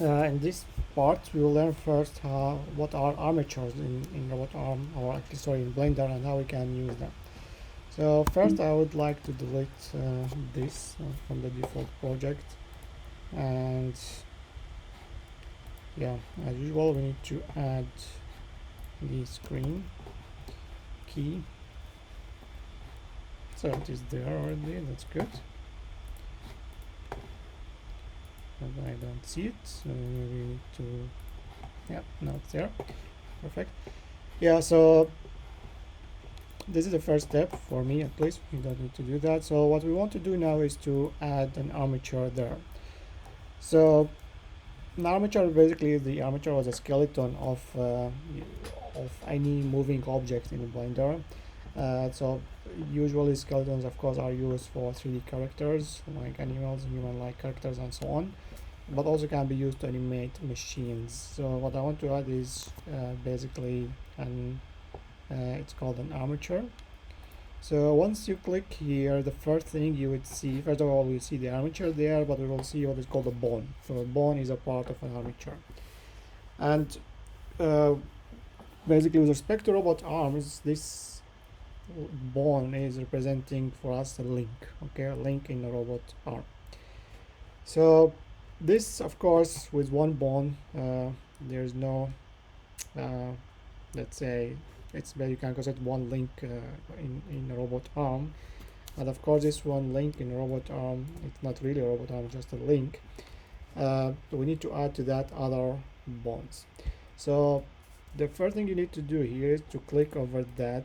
In this part, we will learn first what are armatures in Robot Arm, or actually, sorry, in Blender, and how we can use them. So first, I would like to delete this from the default project, and yeah, as usual, we need to add the screen key. So it is there already. That's good. But I don't see it, so we need to. Yeah, now it's there. Perfect. Yeah, so this is the first step for me, at least. You don't need to do that. So what we want to do now is to add an armature there. So an armature, basically the armature was a skeleton of any moving object in Blender. So usually skeletons, of course, are used for 3D characters like animals, human-like characters, and so on, but also can be used to animate machines. So what I want to add is basically an it's called an armature. So once you click here, the first thing you would see, first of all, we see the armature there, but we will see what is called a bone. So a bone is a part of an armature. And uh, basically, with respect to robot arms, this bone is representing for us a link, okay, a link in a robot arm. So this, of course, with one bone, there's no, let's say, it's where you can consider one link in a robot arm. And of course, this one link in a robot arm, it's not really a robot arm, just a link. We need to add to that other bonds. So the first thing you need to do here is to click over that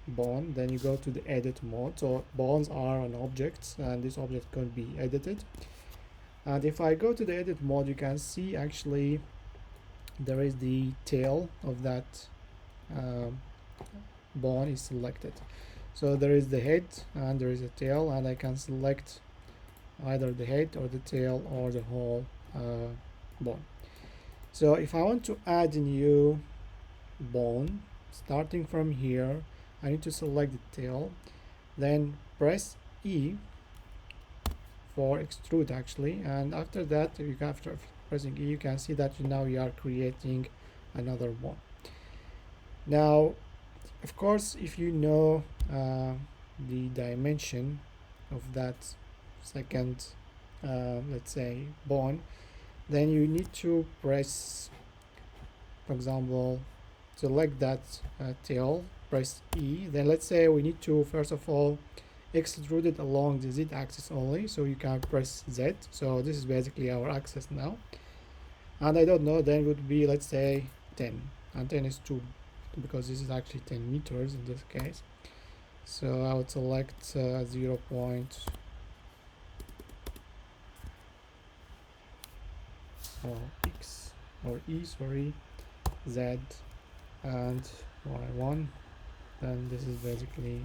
bond, then you go to the edit mode. So bonds are an object, and this object can be edited. And if I go to the edit mode, you can see actually there is the tail of that bone is selected. So there is the head and there is a tail, and I can select either the head or the tail or the whole bone. So if I want to add a new bone, starting from here, I need to select the tail, then press E for extrude actually, and after that, after pressing E, you can see that now you are creating another one. Now, of course, if you know the dimension of that second, let's say, bone, then you need to press, for example, select that tail, press E. Then let's say we need to first of all extrude it along the Z axis only, so you can press Z. So this is basically our axis now, and I don't know, then would be, let's say, 10, and 10 is too, because this is actually 10 meters in this case. So I would select 0. X or E, sorry, Z, and Y1. Then this is basically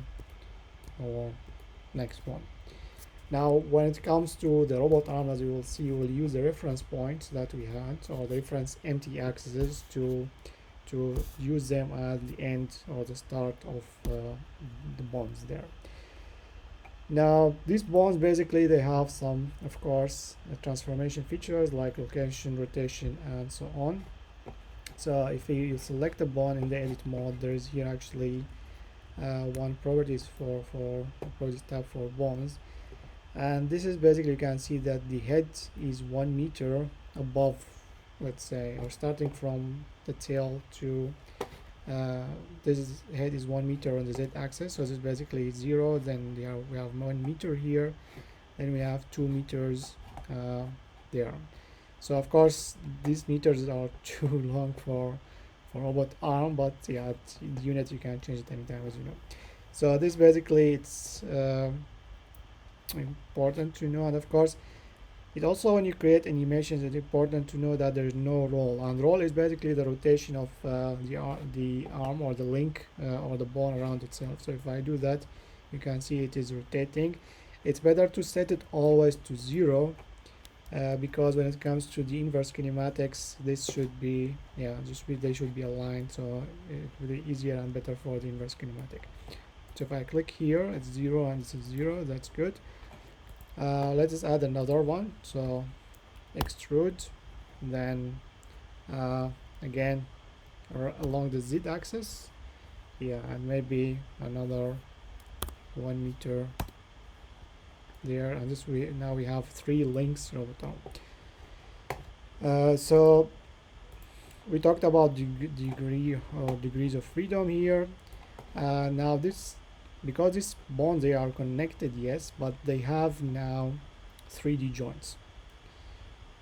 our next one. Now, when it comes to the robot arm, as you will see, we'll use the reference points that we had, or the reference empty axes, to use them at the end or the start of the bonds there. Now, these bonds basically, they have some, of course, transformation features like location, rotation, and so on. So if you select a bond in the edit mode, there is here actually one properties for properties tab for bonds, and this is basically, you can see that the head is 1 meter above, let's say, or starting from the tail to this head is 1 meter on the Z axis, so this is basically 0. Then we have 1 meter here, then we have 2 meters there. So of course these meters are too long for robot arm, but yeah, the unit you can change it anytime, as you know. So this basically, it's important to know. And of course, it also, when you create animations, it's important to know that there is no roll, and roll is basically the rotation of the arm or the link or the bone around itself. So if I do that, you can see it is rotating. It's better to set it always to 0, because when it comes to the inverse kinematics, this should be, yeah, they should be aligned, so it will be easier and better for the inverse kinematic. So if I click here, it's 0 and this is 0. That's good. Let's add another one. So extrude, then again along the z-axis, yeah, and maybe another 1 meter there, and this now we have 3 links robot arm. So we talked about degrees of freedom here. Now this, because these bonds, they are connected, yes, but they have now 3D joints.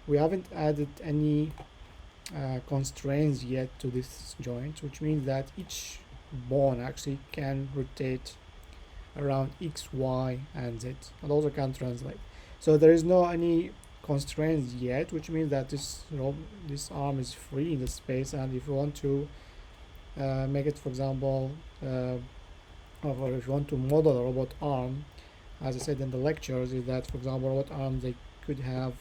We haven't added any constraints yet to this joint, which means that each bond actually can rotate around x, y, and z, and also can translate. So there is no any constraints yet, which means that this arm is free in the space, and if you want to make it, for example, or if you want to model a robot arm, as I said in the lectures, is that, for example, robot arms, they could have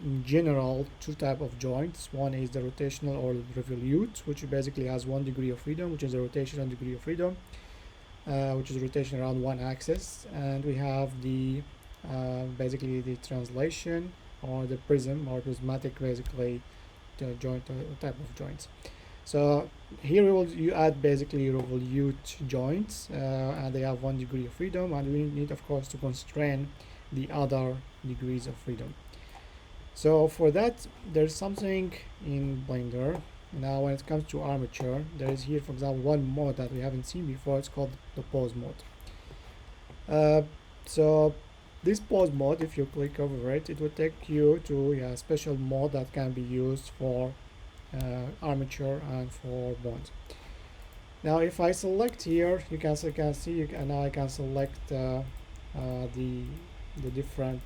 in general 2 type of joints. One is the rotational or revolute, which basically has 1 degree of freedom, which is the rotational degree of freedom, which is rotation around 1 axis, and we have the basically the translation or the prism or prismatic, basically the joint type of joints. So here you add basically revolute joints, and they have 1 degree of freedom, and we need, of course, to constrain the other degrees of freedom. So for that, there's something in Blender. Now when it comes to armature, there is here, for example, one mode that we haven't seen before. It's called the pose mode. So this pose mode, if you click over it, it will take you to a special mode that can be used for armature and for bonds. Now if I select here, you can see, and now I can select the different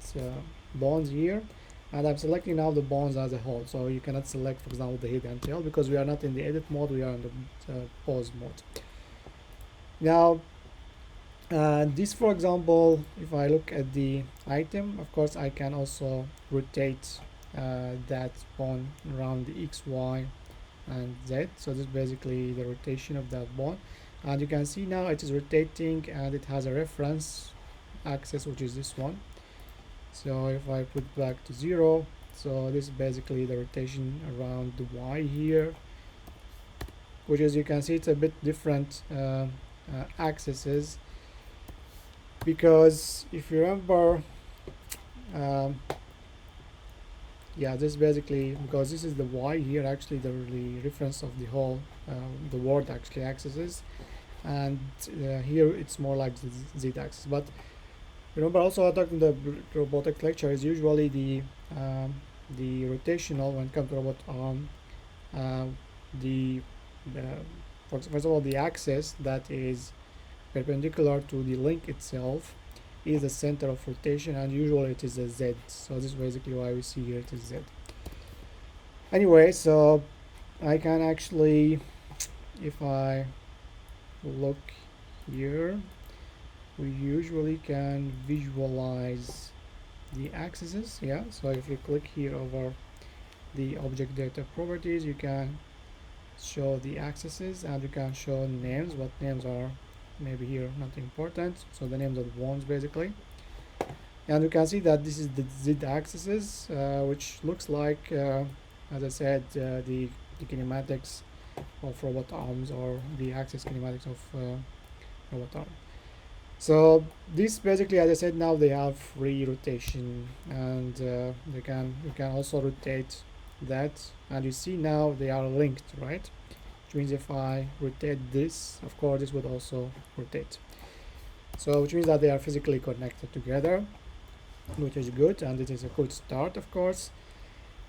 bonds here, and I'm selecting now the bonds as a whole. So you cannot select, for example, the head and tail, because we are not in the edit mode, we are in the pose mode. Now this, for example, if I look at the item, of course I can also rotate that bond around the x, y, and z. So this is basically the rotation of that bond, and you can see now it is rotating, and it has a reference axis, which is this one. So if I put back to 0, so this is basically the rotation around the y here, which, as you can see, it's a bit different axes, because if you remember, yeah, this basically, because this is the y here, actually the reference of the whole the world actually axis, and here it's more like the z axis. But remember, also I talked in the robotic lecture, is usually the rotational when it comes to robot arm, first of all, the axis that is perpendicular to the link itself is the center of rotation, and usually it is a z. So this is basically why we see here it is z. Anyway, so I can actually, if I look here, we usually can visualize the axes. Yeah, so if you click here over the object data properties, you can show the axes, and you can show names. What names are maybe here not important, so the names of the bonds basically. And you can see that this is the z-axis, which looks like, as I said, the kinematics of robot arms, or the axis kinematics of robot arm. So this basically, as I said, now they have free rotation, and you can also rotate that, and you see now they are linked, right? Which means if I rotate this, of course this would also rotate. So which means that they are physically connected together, which is good, and it is a good start, of course.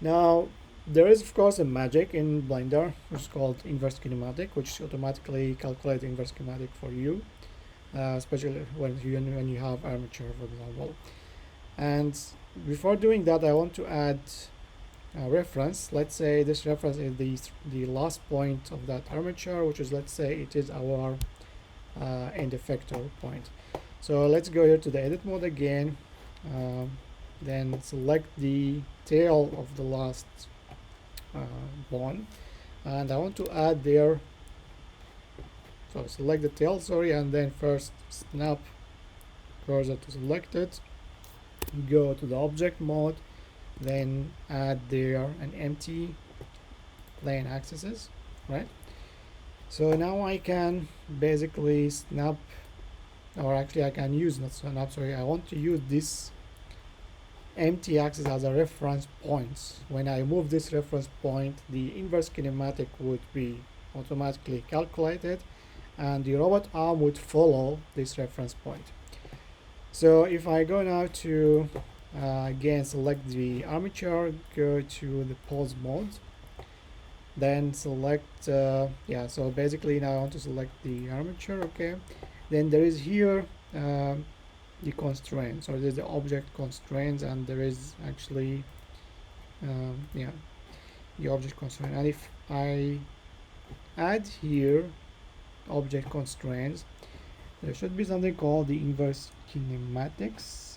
Now there is, of course, a magic in Blender, which is called inverse kinematic, which automatically calculates inverse kinematic for you, especially when you have armature, for example. And before doing that, I want to add a reference. Let's say this reference is the last point of that armature, which is, let's say, it is our end effector point. So let's go here to the edit mode again, then select the tail of the last bond, and I want to add there, so select the tail, sorry, and then first snap cursor to select it, go to the object mode, then add there an empty plane axis, right? So now I can basically snap, or actually I can use, not snap, sorry, I want to use this empty axis as a reference point. When I move this reference point, the inverse kinematic would be automatically calculated and the robot arm would follow this reference point. So if I go now to again select the armature, go to the pose mode, then select yeah, so basically now I want to select the armature. Okay, then there is here the constraints, or there's the object constraints, and there is actually yeah, the object constraint. And if I add here object constraints, there should be something called the inverse kinematics.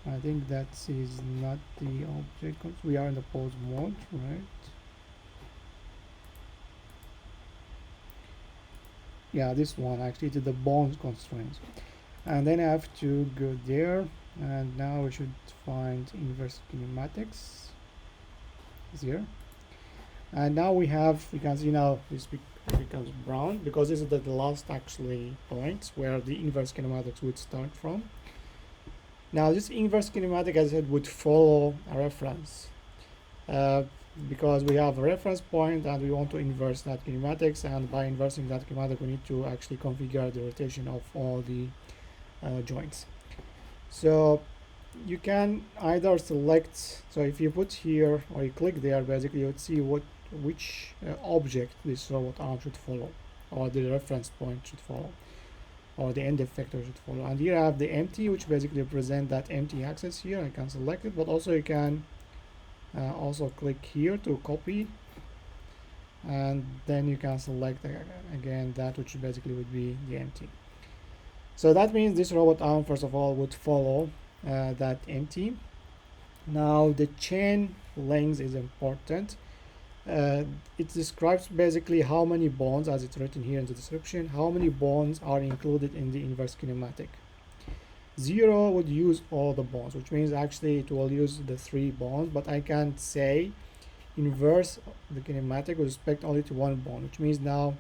I think that is not the object. We are in the pose mode, right? Yeah, this one actually to the bounds constraints. And then I have to go there, and now we should find inverse kinematics here. And now we have, you can see now this becomes brown because this is the last actually point where the inverse kinematics would start from. Now this inverse kinematic, as I said, would follow a reference because we have a reference point and we want to inverse that kinematics, and by inversing that kinematic we need to actually configure the rotation of all the joints. So you can either select, so if you put here or you click there, basically you would see which object this robot arm should follow, or the reference point should follow, or the end effector should follow. And here I have the empty, which basically represent that empty axis here. I can select it, but also you can also click here to copy, and then you can select again that which basically would be the empty. So that means this robot arm first of all would follow that empty. Now the chain length is important. It describes basically how many bonds, as it's written here in the description, how many bonds are included in the inverse kinematic. 0 would use all the bonds, which means actually it will use the 3 bonds, but I can't say inverse the kinematic with respect only to 1 bond, which means now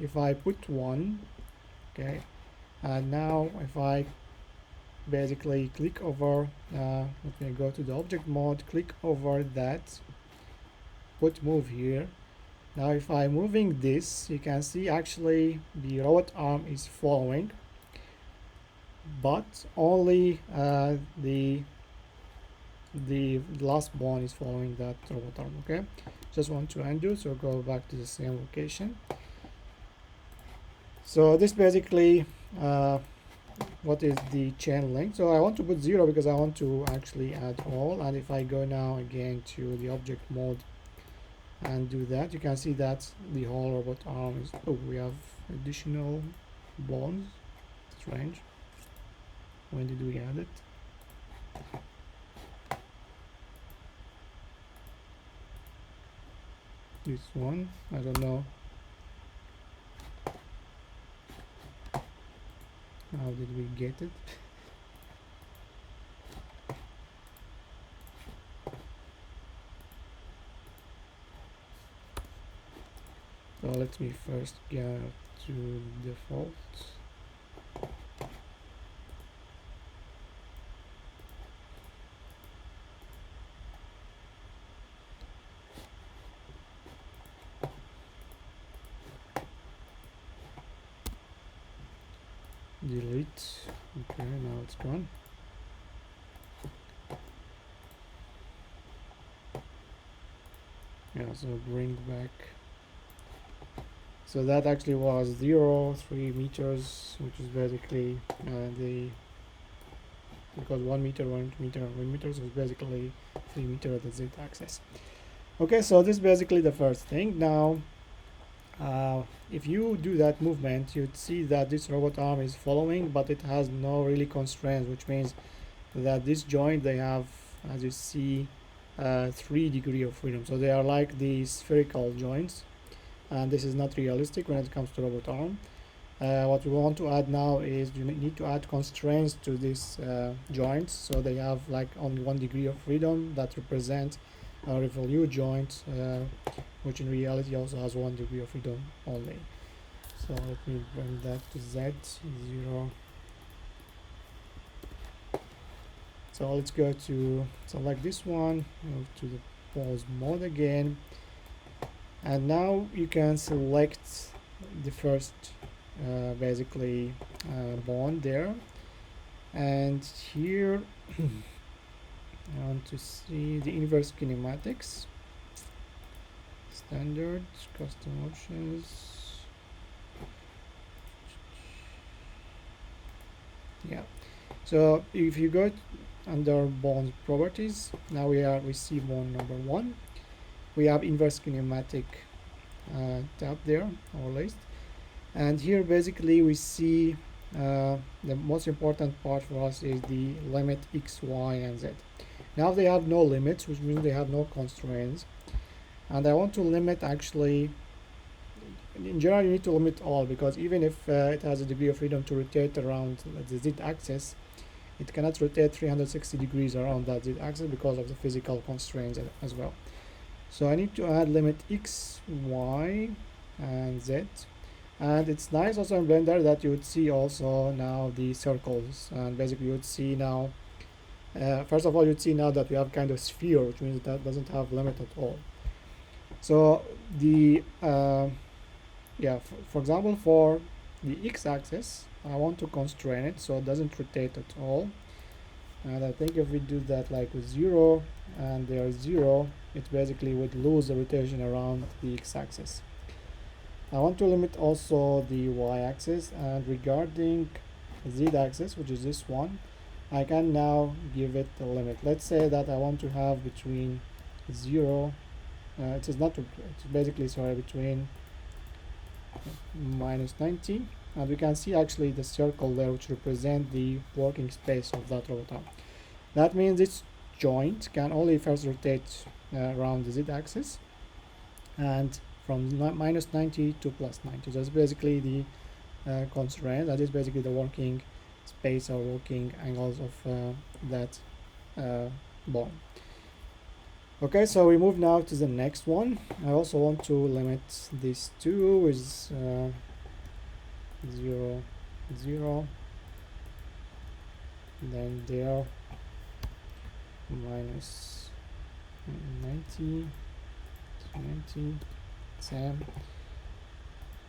if I put 1, okay, and now if I basically click over, let me go to the object mode, click over that, put move here. Now if I'm moving this, you can see actually the robot arm is following, but only the last bond is following that robot arm. Okay, just want to undo, so go back to the same location. So this basically what is the chain length. So I want to put 0 because I want to actually add all, and if I go now again to the object mode and do that, you can see that the whole robot arm is, oh, we have additional bonds. Strange. When did we add it? This one, I don't know. How did we get it? So let me first go to default. Delete. Okay, now it's gone. Yeah, so bring back. So that actually was 0.3 meters, which is basically because 1 meter, 1 meter, 1 meter, so it's basically 3 meter at the z-axis. Okay, so this is basically the first thing. Now if you do that movement, you'd see that this robot arm is following, but it has no really constraints, which means that this joint, they have, as you see, 3 degrees of freedom. So they are like the spherical joints, and this is not realistic when it comes to robot arm. What we want to add now is you need to add constraints to these joints, so they have like only 1 degree of freedom that represent a revolute joint, which in reality also has 1 degree of freedom only. So let me bring that to Z0. So let's go to select this one, move to the pose mode again, and now you can select the first basically bond there, and here I want to see the inverse kinematics, standard, custom options. Yeah, so if you go under bond properties, now we see bond number 1. We have inverse kinematic tab there, or list, and here basically we see the most important part for us is the limit x, y, and z. Now they have no limits, which means they have no constraints, and I want to limit actually. In general, you need to limit all, because even if it has a degree of freedom to rotate around the z-axis, it cannot rotate 360 degrees around that z-axis because of the physical constraints as well. So I need to add limit x, y, and z. And it's nice also in Blender that you would see also now the circles, and basically you would see now, first of all, you'd see now that we have kind of sphere, which means that doesn't have limit at all. So the for example, for the x-axis, I want to constrain it so it doesn't rotate at all. And I think if we do that like with 0 and there 0, it basically would lose the rotation around the x-axis. I want to limit also the y-axis, and regarding z-axis, which is this one, I can now give it a limit. Let's say that I want to have between 0, it is not, it's basically, sorry, between minus 90, and we can see actually the circle there which represent the working space of that robot arm. That means this joint can only first rotate around the z-axis, and from minus 90 to plus 90. So that's basically the constraint. That is basically the working space or working angles of that bond. Okay, so we move now to the next one. I also want to limit these two with 0, 0, then there minus 90, 90, same.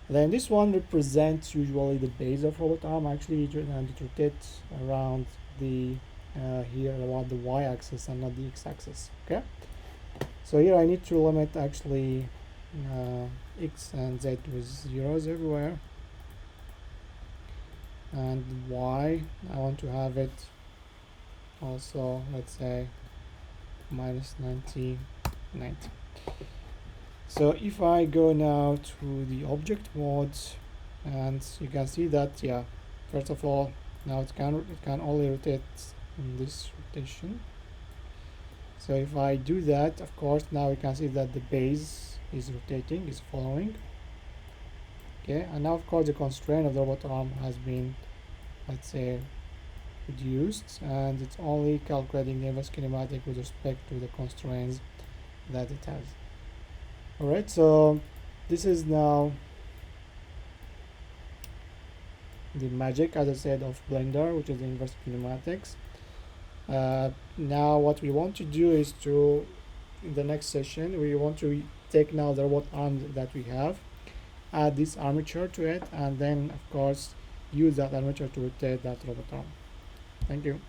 Then this one represents usually the base of robot arm, actually, and it rotates around the here around the y-axis and not the x-axis. Okay. So here I need to limit actually x and z with zeros everywhere, and y I want to have it also, let's say, minus 90, 90. So if I go now to the object mode, and you can see that, yeah, first of all, now it can only rotate in this rotation. So if I do that, of course, now we can see that the base is rotating, is following. Okay, and now of course the constraint of the robot arm has been, let's say, reduced, and it's only calculating the inverse kinematic with respect to the constraints that it has. Alright, so this is now the magic, as I said, of Blender, which is the inverse kinematics. Now what we want to do is to, in the next session, we want to take now the robot arm that we have, add this armature to it, and then of course use that armature to rotate that robot arm. Thank you.